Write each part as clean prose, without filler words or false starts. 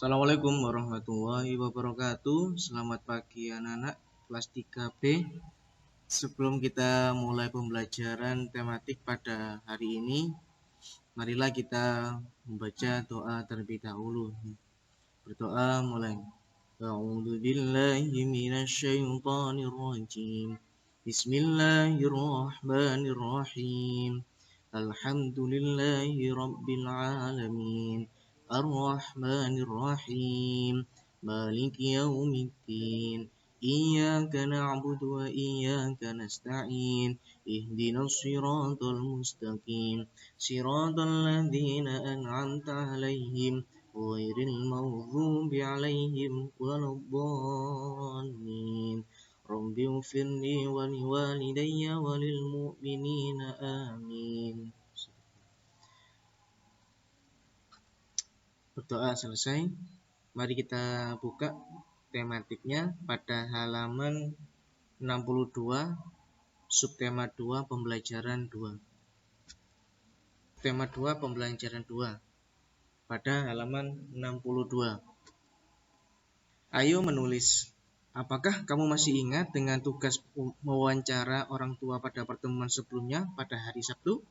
Assalamualaikum warahmatullahi wabarakatuh. Selamat pagi anak-anak kelas 3B. Sebelum kita mulai pembelajaran tematik pada hari ini, marilah kita membaca doa terlebih dahulu. Berdoa mulai. A'udzu billahi minasyaitonir rajim. Bismillahirrahmanirrahim. Alhamdulillahi rabbil alamin. Ar-Rahmanir-Rahim. Maliki yaumiddin. Iyyaka na'budu wa iyyaka nasta'in. Ihdinas siratal mustaqim. Siratal ladzina an'amta 'alaihim ghairil maghdubi 'alaihim waladdallin. Rabbi ighfirli wa liwalidayya wa lil mu'minina amin. Berdoa selesai. Mari kita buka tematiknya pada halaman 62, subtema 2, pembelajaran 2. Tema 2, pembelajaran 2. Pada halaman 62. Ayo menulis. Apakah kamu masih ingat dengan tugas mewawancara orang tua pada pertemuan sebelumnya pada hari Sabtu?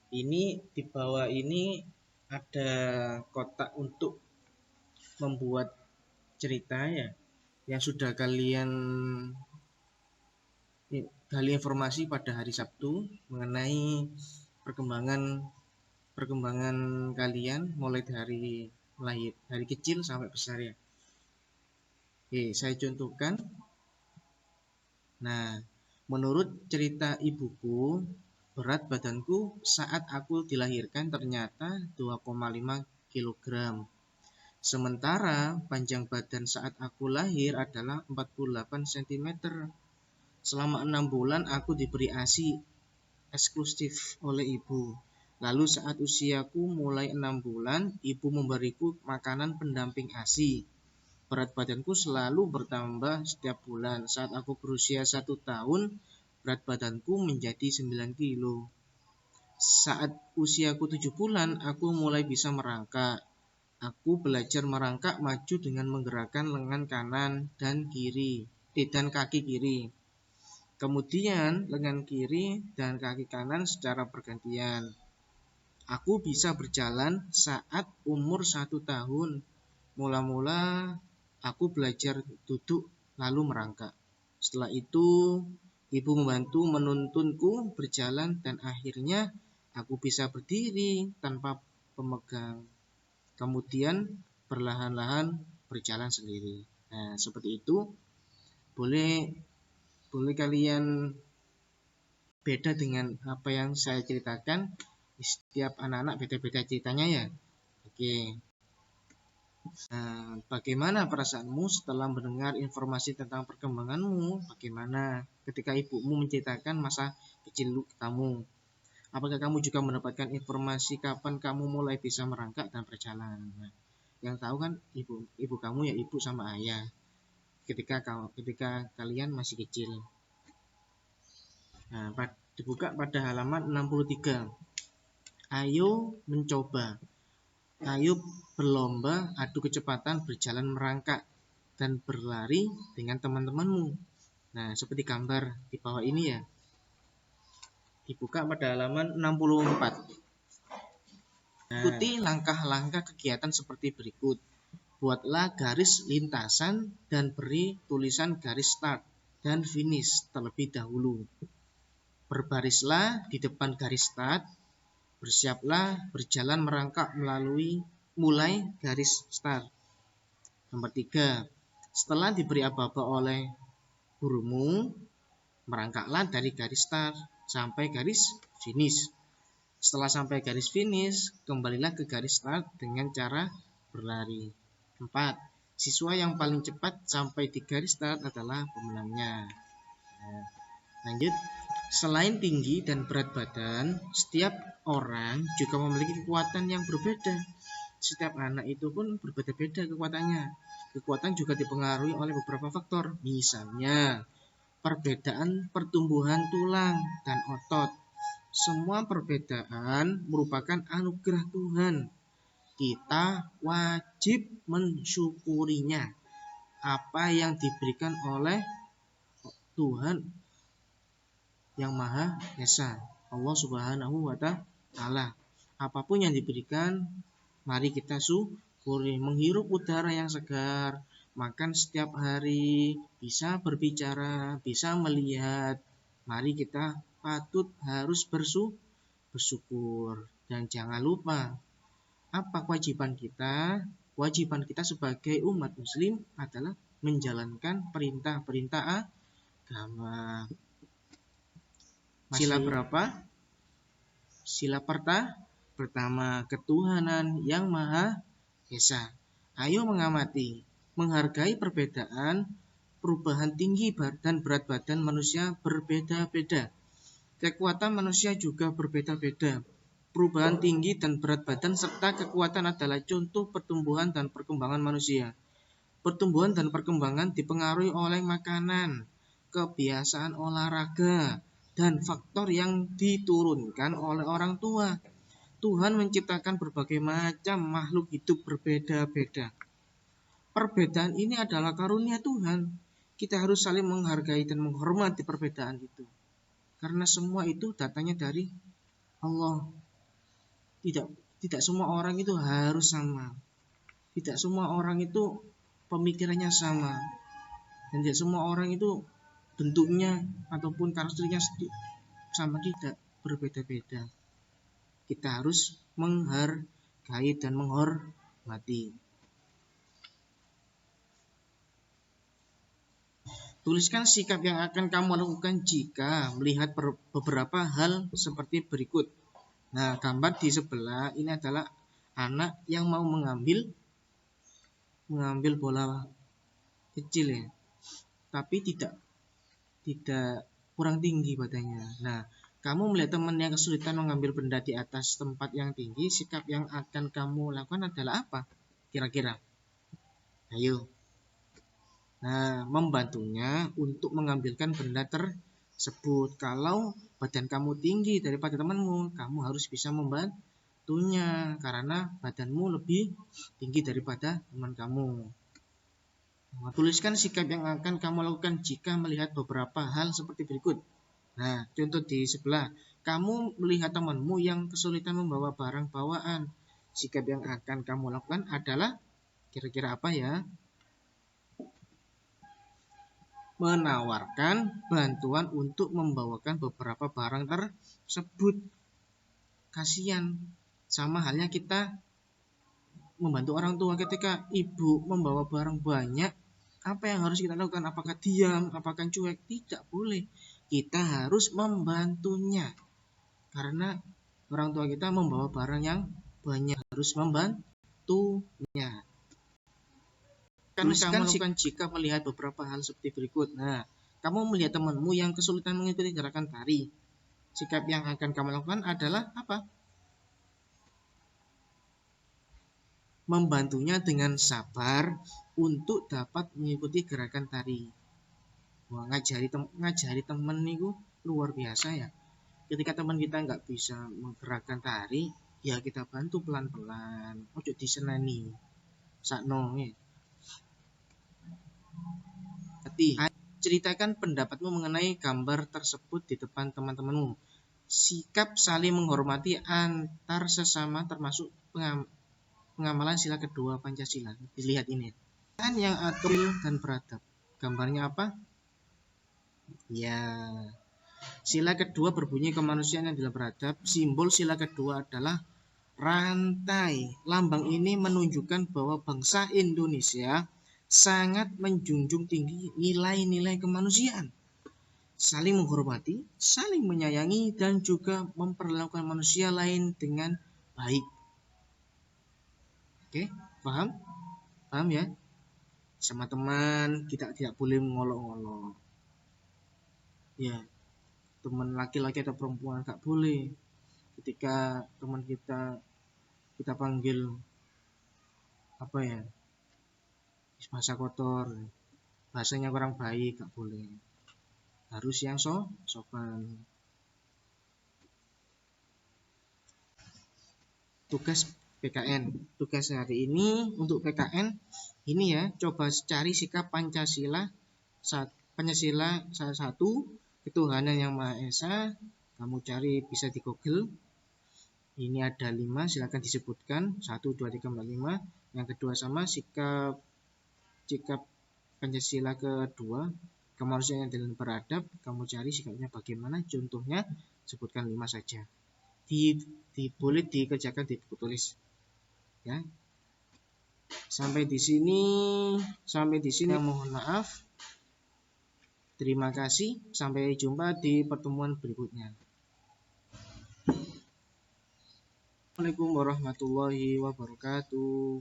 Ini di bawah ini ada kotak untuk membuat cerita ya, yang sudah kalian gali informasi pada hari Sabtu mengenai perkembangan kalian mulai dari lahir, dari kecil sampai besar ya. Oke, saya contohkan. Nah, menurut cerita ibuku, berat badanku saat aku dilahirkan ternyata 2,5 kg. Sementara panjang badan saat aku lahir adalah 48 cm. Selama 6 bulan aku diberi ASI eksklusif oleh ibu. Lalu saat usiaku mulai 6 bulan, ibu memberiku makanan pendamping ASI. Berat badanku selalu bertambah setiap bulan. Saat aku berusia 1 tahun, berat badanku menjadi 9 kilo. Saat usiaku 7 bulan, aku mulai bisa merangkak. Aku belajar merangkak maju dengan menggerakkan lengan kanan dan kaki kiri. Kemudian lengan kiri dan kaki kanan secara bergantian. Aku bisa berjalan saat umur 1 tahun. Mula-mula aku belajar duduk lalu merangkak. Setelah itu ibu membantu menuntunku berjalan dan akhirnya aku bisa berdiri tanpa pemegang. Kemudian perlahan-lahan berjalan sendiri. Nah, seperti itu. Boleh kalian beda dengan apa yang saya ceritakan. Setiap anak-anak beda-beda ceritanya ya. Oke. Nah, bagaimana perasaanmu setelah mendengar informasi tentang perkembanganmu? Bagaimana ketika ibumu menceritakan masa kecil kamu? Apakah kamu juga mendapatkan informasi kapan kamu mulai bisa merangkak dan berjalan? Nah, yang tahu kan ibu kamu ya, ibu sama ayah. Ketika kalian masih kecil. Nah, dibuka pada halaman 63. Ayo mencoba. Ayo berlomba adu kecepatan berjalan merangkak dan berlari dengan teman-temanmu. Nah, seperti gambar di bawah ini ya. Dibuka pada halaman 64. Ikuti langkah-langkah kegiatan seperti berikut. Buatlah garis lintasan dan beri tulisan garis start dan finish terlebih dahulu. Berbarislah di depan garis start. Bersiaplah berjalan merangkak mulai garis start. Nomor 3. Setelah diberi aba-aba oleh gurumu, merangkaklah dari garis start sampai garis finish. Setelah sampai garis finish, kembalilah ke garis start dengan cara berlari. 4. Siswa yang paling cepat sampai di garis start adalah pemenangnya. Nah, lanjut. Selain tinggi dan berat badan, setiap orang juga memiliki kekuatan yang berbeda. Setiap anak itu pun berbeda-beda kekuatannya. Kekuatan juga dipengaruhi oleh beberapa faktor. Misalnya, perbedaan pertumbuhan tulang dan otot, Semua perbedaan merupakan anugerah Tuhan. Kita wajib mensyukurinya. Apa yang diberikan oleh Tuhan yang Maha Esa, Allah Subhanahu wa Ta'ala. Apapun yang diberikan, mari kita syukuri. Menghirup udara yang segar, makan setiap hari, bisa berbicara, bisa melihat. Mari kita patut harus bersyukur. Dan jangan lupa, apa kewajiban kita? Kewajiban kita sebagai umat muslim adalah menjalankan perintah-perintah agama. Sila berapa? Sila pertama, ketuhanan yang Maha Esa. Ayo mengamati, menghargai perbedaan, perubahan tinggi dan berat badan manusia berbeda-beda. Kekuatan manusia juga berbeda-beda. Perubahan tinggi dan berat badan serta kekuatan adalah contoh pertumbuhan dan perkembangan manusia. Pertumbuhan dan perkembangan dipengaruhi oleh makanan, kebiasaan olahraga, dan faktor yang diturunkan oleh orang tua. Tuhan menciptakan berbagai macam makhluk hidup berbeda-beda. Perbedaan ini adalah karunia Tuhan. Kita harus saling menghargai dan menghormati perbedaan itu. Karena semua itu datangnya dari Allah. Tidak semua orang itu harus sama. Tidak semua orang itu pemikirannya sama. Dan tidak semua orang itu bentuknya ataupun karakternya sama, tidak, berbeda-beda. Kita harus menghargai dan menghormati. Tuliskan sikap yang akan kamu lakukan jika melihat beberapa hal seperti berikut. Nah, gambar di sebelah ini adalah anak yang mau mengambil bola kecil ya, tapi tidak kurang tinggi badannya. Nah, kamu melihat teman yang kesulitan mengambil benda di atas tempat yang tinggi, sikap yang akan kamu lakukan adalah apa? Kira-kira. Ayo. Nah, membantunya untuk mengambilkan benda tersebut. Kalau badan kamu tinggi daripada temanmu, kamu harus bisa membantunya karena badanmu lebih tinggi daripada teman kamu. Nah, tuliskan sikap yang akan kamu lakukan jika melihat beberapa hal seperti berikut. Nah, contoh di sebelah, kamu melihat temanmu yang kesulitan membawa barang bawaan. Sikap yang akan kamu lakukan adalah kira-kira apa ya? Menawarkan bantuan untuk membawakan beberapa barang tersebut. Kasihan, sama halnya kita membantu orang tua ketika ibu membawa barang banyak. Apa yang harus kita lakukan? Apakah diam? Apakah cuek? Tidak boleh. Kita harus membantunya. Karena orang tua kita membawa barang yang banyak, harus membantunya. Kamu lakukan jika melihat beberapa hal seperti berikut. Nah, kamu melihat temanmu yang kesulitan mengikuti gerakan tari. Sikap yang akan kamu lakukan adalah apa? Membantunya dengan sabar untuk dapat mengikuti gerakan tari. Wah, ngajari teman itu luar biasa ya. Ketika teman kita nggak bisa menggerakkan tari, ya kita bantu pelan-pelan. Ojo disenani. Sakno ya. Ceritakan pendapatmu mengenai gambar tersebut di depan teman-temanmu. Sikap saling menghormati antar sesama termasuk pengamalan sila kedua Pancasila. Dilihat ini. Yang adil dan beradab. Gambarnya apa? Ya. Sila kedua berbunyi kemanusiaan yang adil beradab. Simbol sila kedua adalah rantai. Lambang ini menunjukkan bahwa bangsa Indonesia sangat menjunjung tinggi nilai-nilai kemanusiaan, saling menghormati, saling menyayangi, dan juga memperlakukan manusia lain dengan baik. Oke, paham? Paham ya? Sama teman kita tidak boleh mengolok-olok. Ya, teman laki-laki atau perempuan gak boleh. Ketika teman kita panggil apa ya? Bahasa kotor, bahasanya kurang baik, gak boleh. Harus yang sopan. tugas PKN. Tugas hari ini untuk PKN ini ya, coba cari sikap Pancasila salah satu, ketuhanan yang Maha Esa. Kamu cari bisa di Google. Ini ada 5, silakan disebutkan 1, 2, 3, 4, 5. Yang kedua sama sikap Pancasila kedua, kemanusiaan dan beradab. Kamu cari sikapnya bagaimana, contohnya sebutkan 5 saja. Boleh dikerjakan di buku tulis ya. Sampai di sini mohon maaf. Terima kasih, sampai jumpa di pertemuan berikutnya. Assalamualaikum warahmatullahi wabarakatuh.